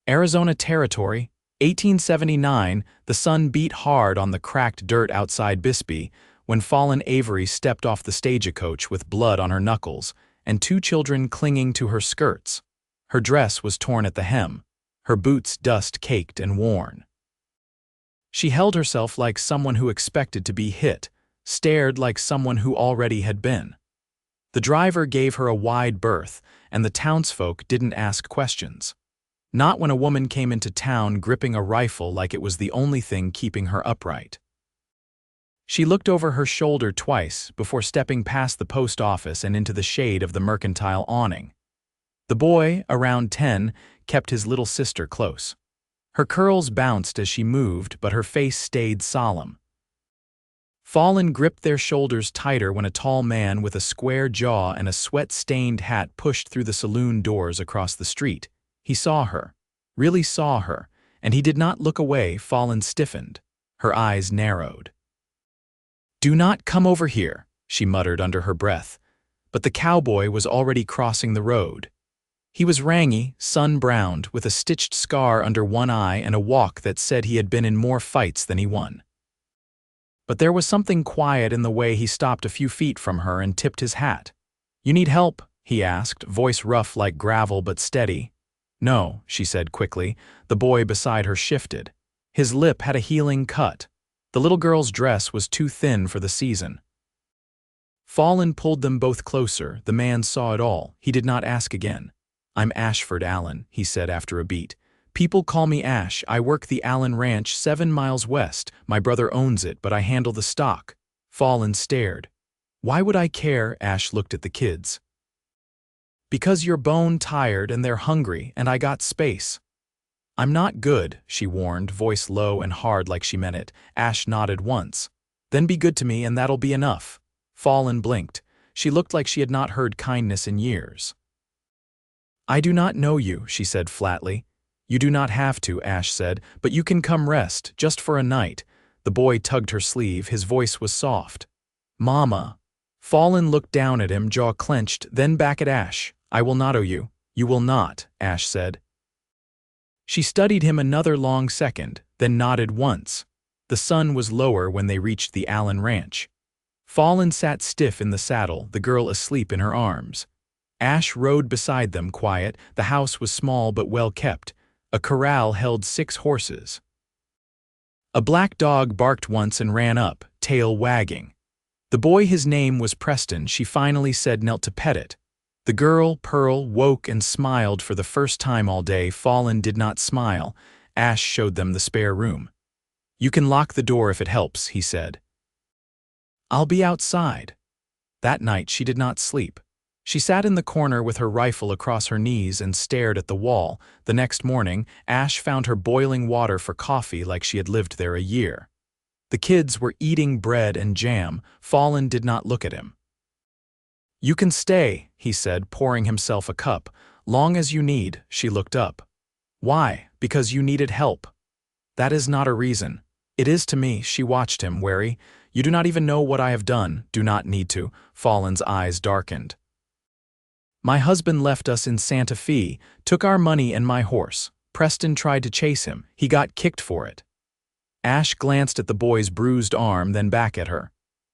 Arizona Territory, 1879. The sun beat hard on the cracked dirt outside Bisbee when Fallon Avery stepped off the stagecoach with blood on her knuckles and two children clinging to her skirts. Her dress was torn at the hem, her boots dust-caked and worn. She held herself like someone who expected to be hit, stared like someone who already had been. The driver gave her a wide berth, and the townsfolk didn't ask questions. Not when a woman came into town gripping a rifle like it was the only thing keeping her upright. She looked over her shoulder twice before stepping past the post office and into the shade of the mercantile awning. The boy, around 10, kept his little sister close. Her curls bounced as she moved, but her face stayed solemn. Fallon gripped their shoulders tighter when a tall man with a square jaw and a sweat-stained hat pushed through the saloon doors across the street. He saw her, really saw her, and he did not look away. Fallon stiffened. Her eyes narrowed. "Do not come over here," she muttered under her breath, but the cowboy was already crossing the road. He was rangy, sun-browned, with a stitched scar under one eye and a walk that said he had been in more fights than he won. But there was something quiet in the way he stopped a few feet from her and tipped his hat. "You need help?" he asked, voice rough like gravel but steady. "No," she said quickly. The boy beside her shifted. His lip had a healing cut. The little girl's dress was too thin for the season. Fallon pulled them both closer. The man saw it all. He did not ask again. "I'm Ashford Allen," he said after a beat. "People call me Ash. I work the Allen Ranch 7 miles west. My brother owns it, but I handle the stock." Fallon stared. "Why would I care?" Ash looked at the kids. "Because you're bone-tired and they're hungry, and I got space." "I'm not good," she warned, voice low and hard like she meant it. Ash nodded once. "Then be good to me and that'll be enough." Fallon blinked. She looked like she had not heard kindness in years. "I do not know you," she said flatly. "You do not have to," Ash said, "but you can come rest, just for a night." The boy tugged her sleeve. His voice was soft. "Mama." Fallon looked down at him, jaw clenched, then back at Ash. "I will not owe you." "You will not," Ash said. She studied him another long second, then nodded once. The sun was lower when they reached the Allen Ranch. Fallon sat stiff in the saddle, the girl asleep in her arms. Ash rode beside them, quiet. The house was small but well kept. A corral held 6 horses. A black dog barked once and ran up, tail wagging. The boy, his name was Preston, she finally said, knelt to pet it. The girl, Pearl, woke and smiled for the first time all day. Fallon did not smile. Ash showed them the spare room. "You can lock the door if it helps," he said. "I'll be outside." That night she did not sleep. She sat in the corner with her rifle across her knees and stared at the wall. The next morning, Ash found her boiling water for coffee like she had lived there a year. The kids were eating bread and jam. Fallon did not look at him. "You can stay," he said, pouring himself a cup. "Long as you need." She looked up. "Why?" "Because you needed help." "That is not a reason." "It is to me." She watched him, wary. "You do not even know what I have done." "Do not need to." Fallon's eyes darkened. "My husband left us in Santa Fe, took our money and my horse. Preston tried to chase him. He got kicked for it." Ash glanced at the boy's bruised arm, then back at her.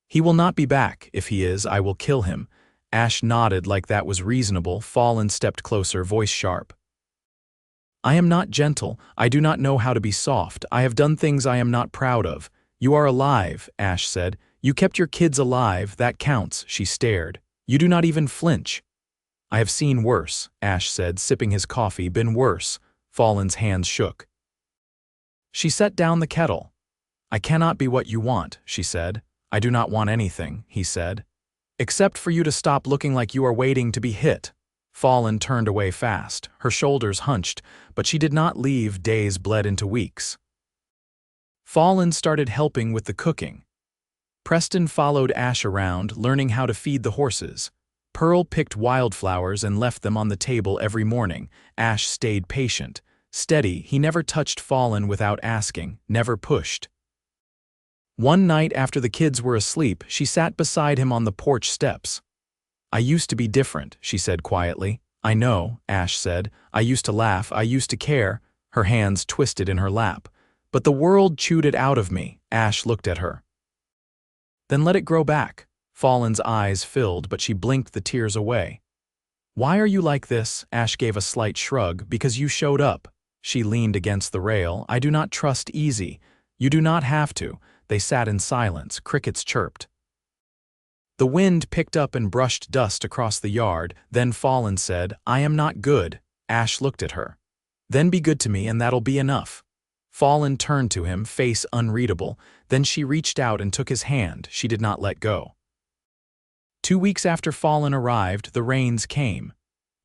"He will not be back. If he is, I will kill him." Ash nodded like that was reasonable. Fallon stepped closer, voice sharp. "I am not gentle. I do not know how to be soft. I have done things I am not proud of." "You are alive," Ash said. "You kept your kids alive. That counts." She stared. "You do not even flinch." "I have seen worse," Ash said, sipping his coffee. "Been worse." Fallon's hands shook. She set down the kettle. "I cannot be what you want," she said. "I do not want anything," he said. "Except for you to stop looking like you are waiting to be hit." Fallon turned away fast. Her shoulders hunched, but she did not leave. Days bled into weeks. Fallon started helping with the cooking. Preston followed Ash around, learning how to feed the horses. Pearl picked wildflowers and left them on the table every morning. Ash stayed patient. Steady, he never touched Fallon without asking, never pushed. One night after the kids were asleep, she sat beside him on the porch steps. "I used to be different," she said quietly. "I know," Ash said. "I used to laugh. I used to care." her hands twisted in her lap. But the world chewed it out of me. Ash looked at her. Then let it grow back. Fallon's eyes filled, but she blinked the tears away. Why are you like this? Ash gave a slight shrug. Because you showed up. She leaned against the rail. I do not trust Easy. You do not have to. They sat in silence. Crickets chirped. The wind picked up and brushed dust across the yard. Then Fallon said, I am not good. Ash looked at her. Then be good to me and that'll be enough. Fallon turned to him, face unreadable. Then she reached out and took his hand. She did not let go. 2 weeks after Fallon arrived, the rains came.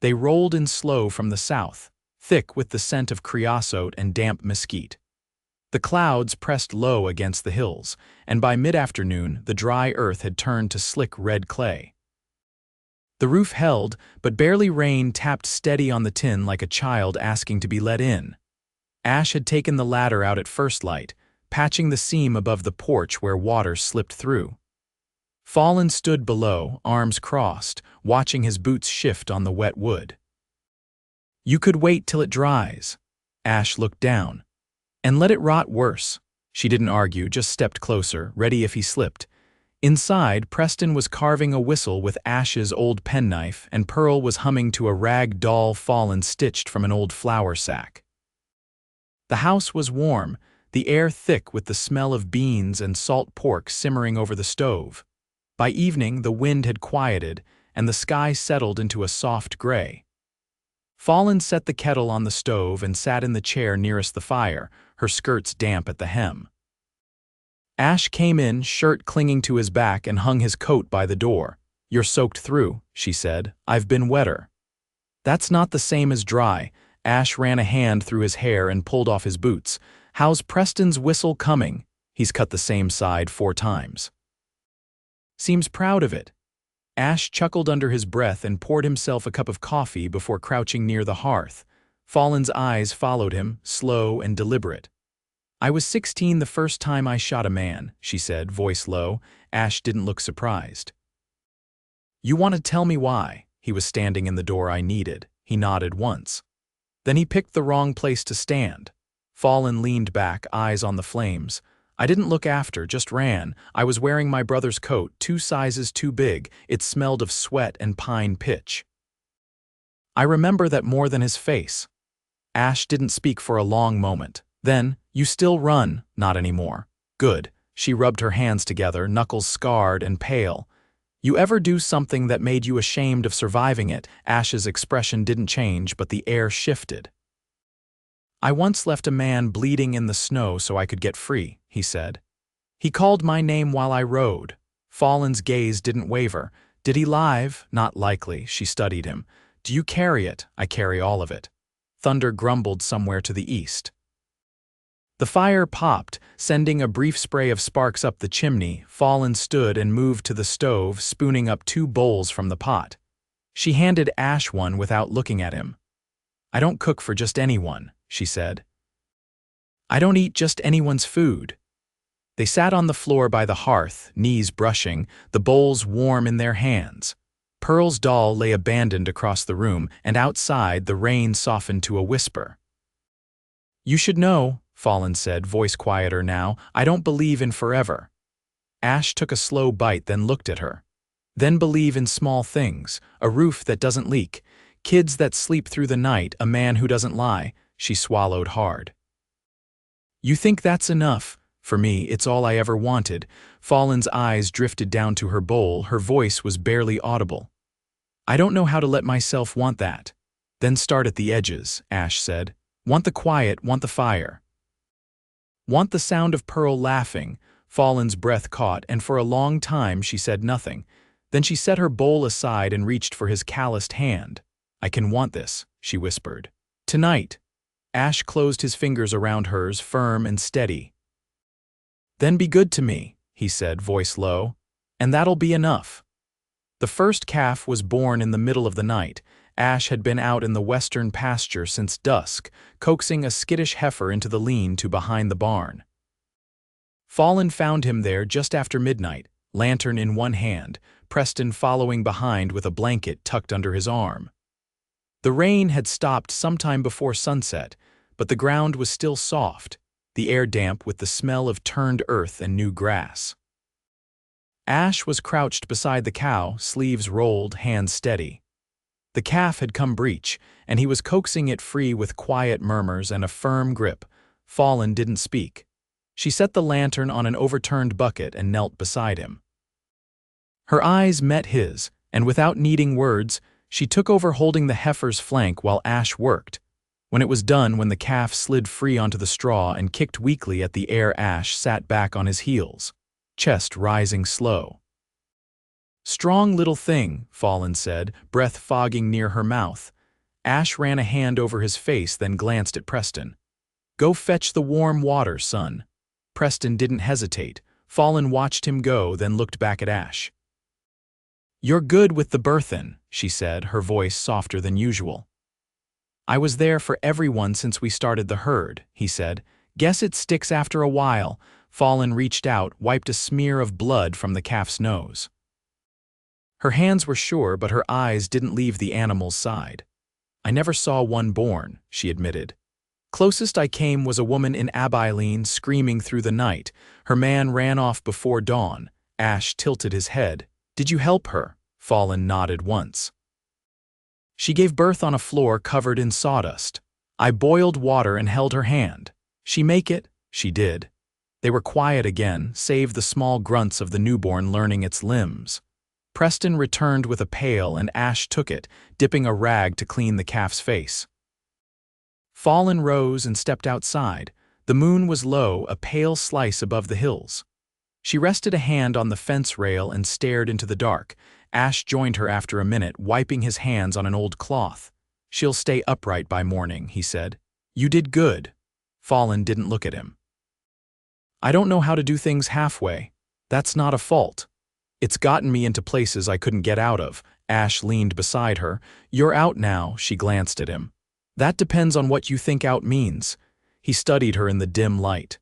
They rolled in slow from the south, thick with the scent of creosote and damp mesquite. The clouds pressed low against the hills, and by mid-afternoon the dry earth had turned to slick red clay. The roof held, but barely rain tapped steady on the tin like a child asking to be let in. Ash had taken the ladder out at first light, patching the seam above the porch where water slipped through. Fallon stood below, arms crossed, watching his boots shift on the wet wood. You could wait till it dries. Ash looked down. And let it rot worse. She didn't argue, just stepped closer, ready if he slipped. Inside, Preston was carving a whistle with Ash's old penknife, and Pearl was humming to a rag doll Fallon stitched from an old flour sack. The house was warm, the air thick with the smell of beans and salt pork simmering over the stove. By evening, the wind had quieted, and the sky settled into a soft gray. Fallon set the kettle on the stove and sat in the chair nearest the fire, her skirts damp at the hem. Ash came in, shirt clinging to his back, and hung his coat by the door. You're soaked through, she said. I've been wetter. That's not the same as dry. Ash ran a hand through his hair and pulled off his boots. How's Preston's whistle coming? He's cut the same side 4 times. Seems proud of it. Ash chuckled under his breath and poured himself a cup of coffee before crouching near the hearth. Fallon's eyes followed him, slow and deliberate. I was 16 the first time I shot a man, she said, voice low. Ash didn't look surprised. You want to tell me why? He was standing in the door I needed. He nodded once. Then he picked the wrong place to stand. Fallon leaned back, eyes on the flames. I didn't look after, just ran. I was wearing my brother's coat, 2 sizes too big. It smelled of sweat and pine pitch. I remember that more than his face. Ash didn't speak for a long moment. Then, you still run? Not anymore. Good. She rubbed her hands together, knuckles scarred and pale. You ever do something that made you ashamed of surviving it? Ash's expression didn't change, but the air shifted. I once left a man bleeding in the snow so I could get free, he said. He called my name while I rode. Fallon's gaze didn't waver. Did he live? Not likely, she studied him. Do you carry it? I carry all of it. Thunder grumbled somewhere to the east. The fire popped, sending a brief spray of sparks up the chimney. Fallon stood and moved to the stove, spooning up 2 bowls from the pot. She handed Ash one without looking at him. I don't cook for just anyone, she said. I don't eat just anyone's food. They sat on the floor by the hearth, knees brushing, the bowls warm in their hands. Pearl's doll lay abandoned across the room, and outside the rain softened to a whisper. You should know, Fallon said, voice quieter now, I don't believe in forever. Ash took a slow bite, then looked at her. Then believe in small things, a roof that doesn't leak, kids that sleep through the night, a man who doesn't lie. She swallowed hard. You think that's enough? For me, it's all I ever wanted. Fallon's eyes drifted down to her bowl, her voice was barely audible. I don't know how to let myself want that. Then start at the edges, Ash said. Want the quiet, want the fire. Want the sound of Pearl laughing. Fallon's breath caught, and for a long time she said nothing. Then she set her bowl aside and reached for his calloused hand. I can want this, she whispered. Tonight. Ash closed his fingers around hers, firm and steady. Then be good to me, he said, voice low, and that'll be enough. The first calf was born in the middle of the night. Ash had been out in the western pasture since dusk, coaxing a skittish heifer into the lean-to behind the barn. Fallon found him there just after midnight, lantern in one hand, Preston following behind with a blanket tucked under his arm. The rain had stopped sometime before sunset, but the ground was still soft, the air damp with the smell of turned earth and new grass. Ash was crouched beside the cow, sleeves rolled, hands steady. The calf had come breech, and he was coaxing it free with quiet murmurs and a firm grip. Fallon didn't speak. She set the lantern on an overturned bucket and knelt beside him. Her eyes met his, and without needing words, she took over holding the heifer's flank while Ash worked. When it was done, when the calf slid free onto the straw and kicked weakly at the air, Ash sat back on his heels, chest rising slow. "Strong little thing," Fallon said, breath fogging near her mouth. Ash ran a hand over his face, then glanced at Preston. "Go fetch the warm water, son." Preston didn't hesitate. Fallon watched him go, then looked back at Ash. "You're good with the birthin'," she said, her voice softer than usual. "I was there for everyone since we started the herd," he said. "Guess it sticks after a while." Fallon reached out, wiped a smear of blood from the calf's nose. Her hands were sure, but her eyes didn't leave the animal's side. "I never saw one born," she admitted. "Closest I came was a woman in Abilene screaming through the night. Her man ran off before dawn." Ash tilted his head. "Did you help her?" Fallon nodded once. "She gave birth on a floor covered in sawdust. I boiled water and held her hand. She make it?" She did. They were quiet again, save the small grunts of the newborn learning its limbs. Preston returned with a pail and Ash took it, dipping a rag to clean the calf's face. Fallon rose and stepped outside. The moon was low, a pale slice above the hills. She rested a hand on the fence rail and stared into the dark. Ash joined her after a minute, wiping his hands on an old cloth. "She'll stay upright by morning," he said. "You did good." Fallon didn't look at him. "I don't know how to do things halfway. That's not a fault. It's gotten me into places I couldn't get out of." Ash leaned beside her. "You're out now," she glanced at him. "That depends on what you think out means." He studied her in the dim light.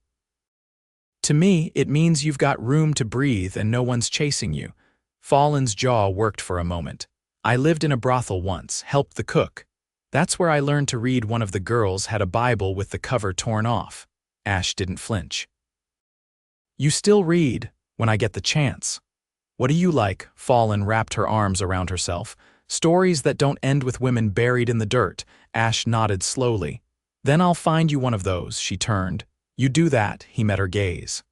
"To me, it means you've got room to breathe and no one's chasing you." Fallon's jaw worked for a moment. "I lived in a brothel once, helped the cook. That's where I learned to read. One of the girls had a Bible with the cover torn off." Ash didn't flinch. "You still read, when I get the chance." "What do you like?" Fallon wrapped her arms around herself. "Stories that don't end with women buried in the dirt." Ash nodded slowly. "Then I'll find you one of those." She turned. "You do that," he met her gaze.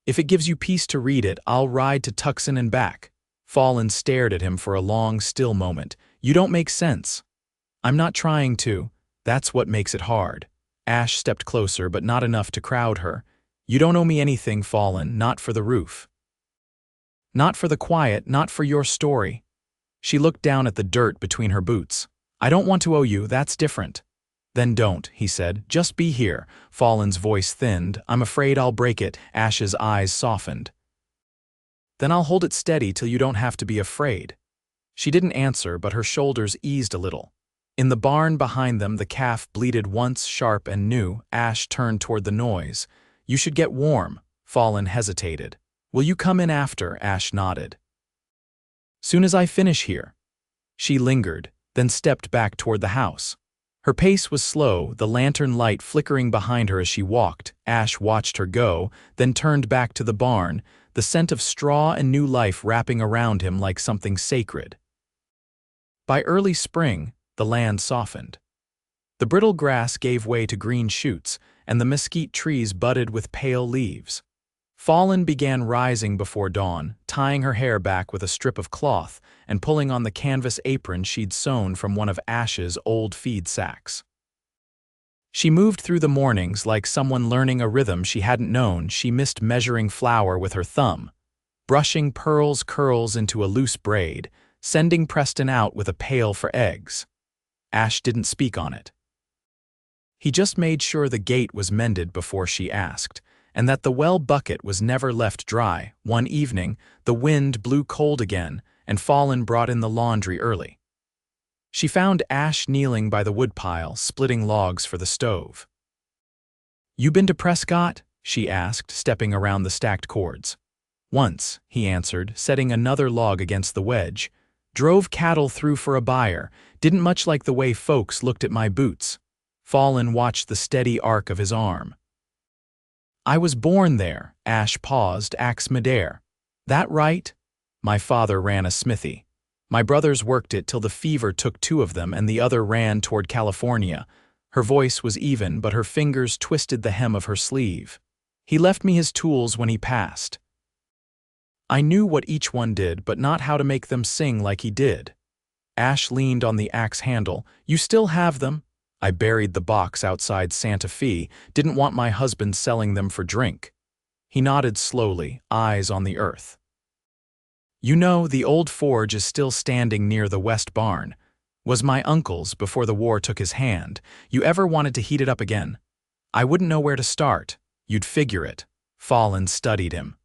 "If it gives you peace to read it, I'll ride to Tucson and back." Fallon stared at him for a long, still moment. "You don't make sense." "I'm not trying to. That's what makes it hard." Ash stepped closer, but not enough to crowd her. "You don't owe me anything, Fallon, not for the roof. Not for the quiet, not for your story." She looked down at the dirt between her boots. "I don't want to owe you, that's different." "Then don't," he said. "Just be here." Fallon's voice thinned. "I'm afraid I'll break it." Ash's eyes softened. "Then I'll hold it steady till you don't have to be afraid." She didn't answer, but her shoulders eased a little. In the barn behind them, the calf bleated once, sharp and new. Ash turned toward the noise. "You should get warm." Fallon hesitated. "Will you come in after?" Ash nodded. "Soon as I finish here." She lingered, then stepped back toward the house. Her pace was slow, the lantern light flickering behind her as she walked. Ash watched her go, then turned back to the barn, the scent of straw and new life wrapping around him like something sacred. By early spring, the land softened. The brittle grass gave way to green shoots, and the mesquite trees budded with pale leaves. Fallon began rising before dawn, tying her hair back with a strip of cloth and pulling on the canvas apron she'd sewn from one of Ash's old feed sacks. She moved through the mornings like someone learning a rhythm she hadn't known. She missed measuring flour with her thumb, brushing pearls curls into a loose braid, sending Preston out with a pail for eggs. Ash didn't speak on it. He just made sure the gate was mended before she asked, and that the well bucket was never left dry. One evening, the wind blew cold again, and Fallon brought in the laundry early. She found Ash kneeling by the woodpile, splitting logs for the stove. "You been to Prescott?" she asked, stepping around the stacked cords. "Once," he answered, setting another log against the wedge. "Drove cattle through for a buyer. Didn't much like the way folks looked at my boots." Fallon watched the steady arc of his arm. "I was born there," Ash paused, axe midair. "That right?" "My father ran a smithy. My brothers worked it till the fever took two of them and the other ran toward California." Her voice was even, but her fingers twisted the hem of her sleeve. "He left me his tools when he passed. I knew what each one did, but not how to make them sing like he did." Ash leaned on the axe handle. "You still have them?" "I buried the box outside Santa Fe. Didn't want my husband selling them for drink." He nodded slowly, eyes on the earth. "You know, the old forge is still standing near the west barn. Was my uncle's before the war took his hand. You ever wanted to heat it up again? I wouldn't know where to start. You'd figure it." Fallon studied him.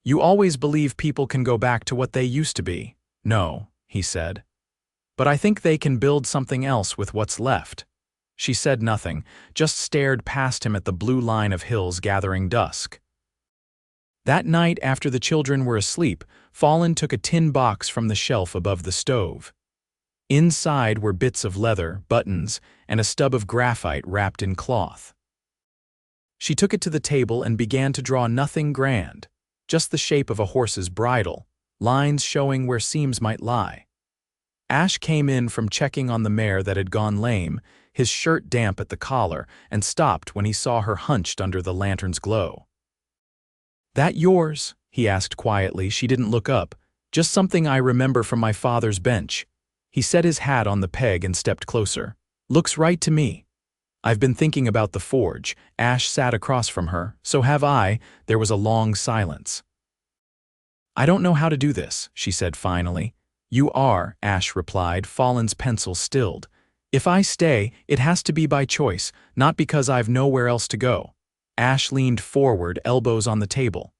"You always believe people can go back to what they used to be." "No," he said. "But I think they can build something else with what's left." She said nothing, just stared past him at the blue line of hills gathering dusk. That night, after the children were asleep, Fallon took a tin box from the shelf above the stove. Inside were bits of leather, buttons, and a stub of graphite wrapped in cloth. She took it to the table and began to draw nothing grand, just the shape of a horse's bridle, lines showing where seams might lie. Ash came in from checking on the mare that had gone lame, his shirt damp at the collar, and stopped when he saw her hunched under the lantern's glow. "That yours?" he asked quietly. She didn't look up. "Just something I remember from my father's bench." He set his hat on the peg and stepped closer. "Looks right to me." "I've been thinking about the forge." Ash sat across from her. "So have I." There was a long silence. "I don't know how to do this," she said finally. "You are," Ash replied, Fallon's pencil stilled. "If I stay, it has to be by choice, not because I've nowhere else to go." Ash leaned forward, elbows on the table.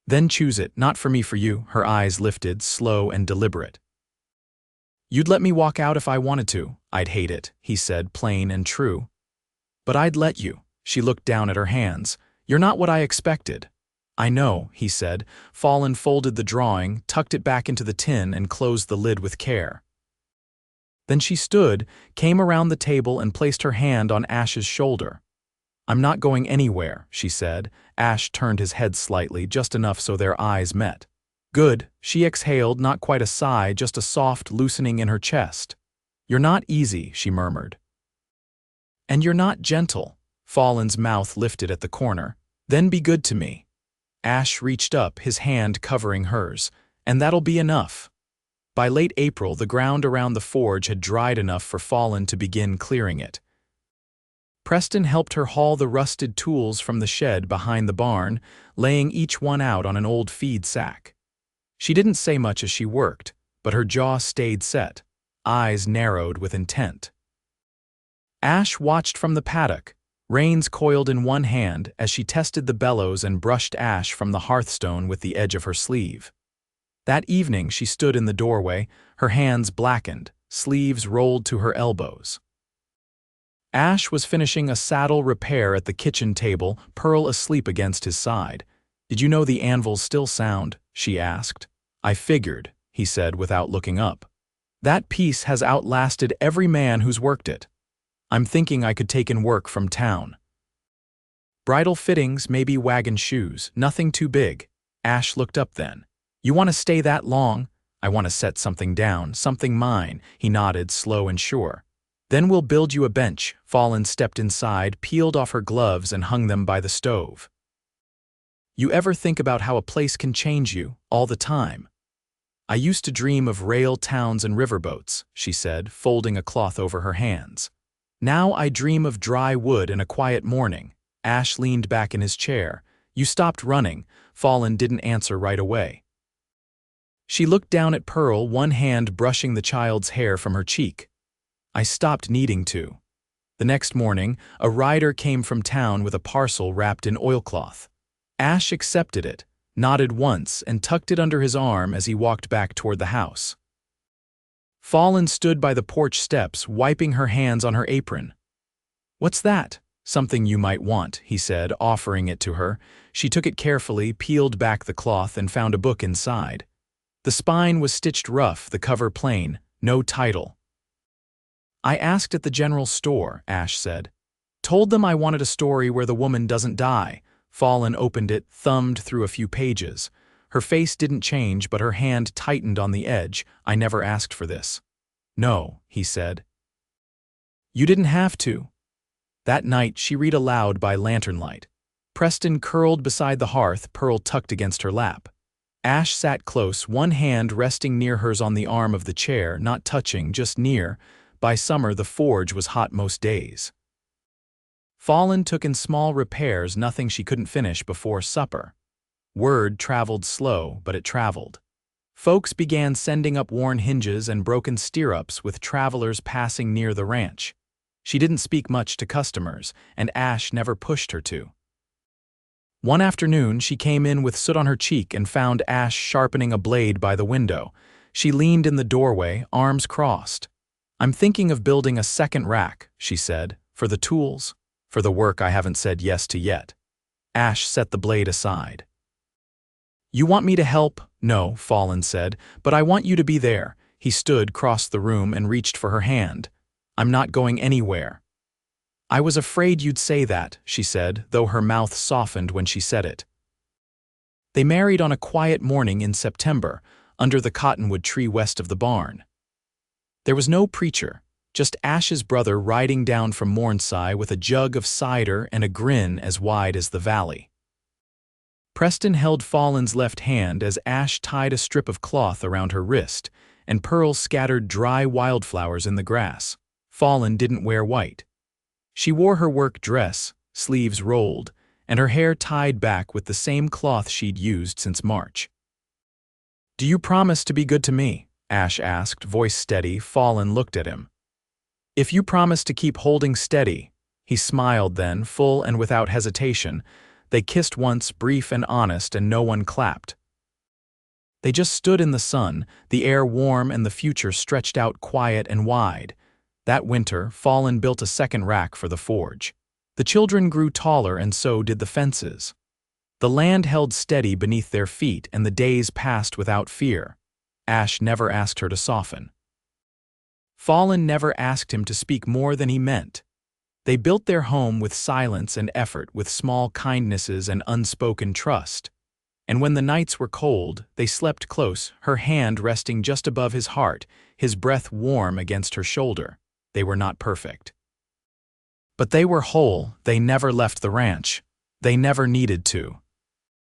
"Then choose it, not for me, for you." Her eyes lifted, slow and deliberate. "You'd let me walk out if I wanted to." "I'd hate it," he said, plain and true. "But I'd let you." She looked down at her hands. "You're not what I expected." "I know," he said. Fallon folded the drawing, tucked it back into the tin, and closed the lid with care. Then she stood, came around the table, and placed her hand on Ash's shoulder. "I'm not going anywhere," she said. Ash turned his head slightly, just enough so their eyes met. "Good." She exhaled, not quite a sigh, just a soft loosening in her chest. "You're not easy," she murmured. "And you're not gentle." Fallon's mouth lifted at the corner. "Then be good to me." Ash reached up, his hand covering hers. "And that'll be enough." By late April, the ground around the forge had dried enough for Fallon to begin clearing it. Preston helped her haul the rusted tools from the shed behind the barn, laying each one out on an old feed sack. She didn't say much as she worked, but her jaw stayed set, eyes narrowed with intent. Ash watched from the paddock, reins coiled in one hand, as she tested the bellows and brushed ash from the hearthstone with the edge of her sleeve. That evening she stood in the doorway, her hands blackened, sleeves rolled to her elbows. Ash was finishing a saddle repair at the kitchen table, Pearl asleep against his side. "Did you know the anvil's still sound?" she asked. "I figured," he said without looking up. "That piece has outlasted every man who's worked it. I'm thinking I could take in work from town. Bridle fittings, maybe wagon shoes, nothing too big." Ash looked up then. "You want to stay that long?" "I want to set something down, something mine," he nodded, slow and sure. "Then we'll build you a bench." Fallon stepped inside, peeled off her gloves and hung them by the stove. "You ever think about how a place can change you, all the time?" "I used to dream of rail towns and riverboats," she said, folding a cloth over her hands. "Now I dream of dry wood and a quiet morning." Ash leaned back in his chair. "You stopped running." Fallon didn't answer right away. She looked down at Pearl, one hand brushing the child's hair from her cheek. "I stopped needing to." The next morning, a rider came from town with a parcel wrapped in oilcloth. Ash accepted it, nodded once, and tucked it under his arm as he walked back toward the house. Fallon stood by the porch steps, wiping her hands on her apron. "What's that?" "Something you might want," he said, offering it to her. She took it carefully, peeled back the cloth, and found a book inside. The spine was stitched rough, the cover plain, no title. I asked at the general store, Ash said. Told them I wanted a story where the woman doesn't die. Fallon opened it, thumbed through a few pages. Her face didn't change, but her hand tightened on the edge. I never asked for this. No, he said. You didn't have to. That night, she read aloud by lantern light. Preston curled beside the hearth, Pearl tucked against her lap. Ash sat close, one hand resting near hers on the arm of the chair, not touching, just near. By summer, the forge was hot most days. Fallon took in small repairs, nothing she couldn't finish before supper. Word traveled slow, but it traveled. Folks began sending up worn hinges and broken stirrups with travelers passing near the ranch. She didn't speak much to customers, and Ash never pushed her to. One afternoon, she came in with soot on her cheek and found Ash sharpening a blade by the window. She leaned in the doorway, arms crossed. I'm thinking of building a second rack, she said, for the tools, for the work I haven't said yes to yet. Ash set the blade aside. You want me to help? No, Fallon said, but I want you to be there. He stood, crossed the room, and reached for her hand. I'm not going anywhere. I was afraid you'd say that, she said, though her mouth softened when she said it. They married on a quiet morning in September, under the cottonwood tree west of the barn. There was no preacher, just Ash's brother riding down from Mornside with a jug of cider and a grin as wide as the valley. Preston held Fallon's left hand as Ash tied a strip of cloth around her wrist, and Pearl scattered dry wildflowers in the grass. Fallon didn't wear white. She wore her work dress, sleeves rolled, and her hair tied back with the same cloth she'd used since March. Do you promise to be good to me? Ash asked, voice steady. Fallon looked at him. If you promise to keep holding steady. He smiled then, full and without hesitation. They kissed once, brief and honest, and no one clapped. They just stood in the sun, the air warm and the future stretched out quiet and wide. That winter, Fallon built a second rack for the forge. The children grew taller and so did the fences. The land held steady beneath their feet and the days passed without fear. Ash never asked her to soften. Fallon never asked him to speak more than he meant. They built their home with silence and effort, with small kindnesses and unspoken trust. And when the nights were cold, they slept close, her hand resting just above his heart, his breath warm against her shoulder. They were not perfect. But they were whole. They never left the ranch. They never needed to.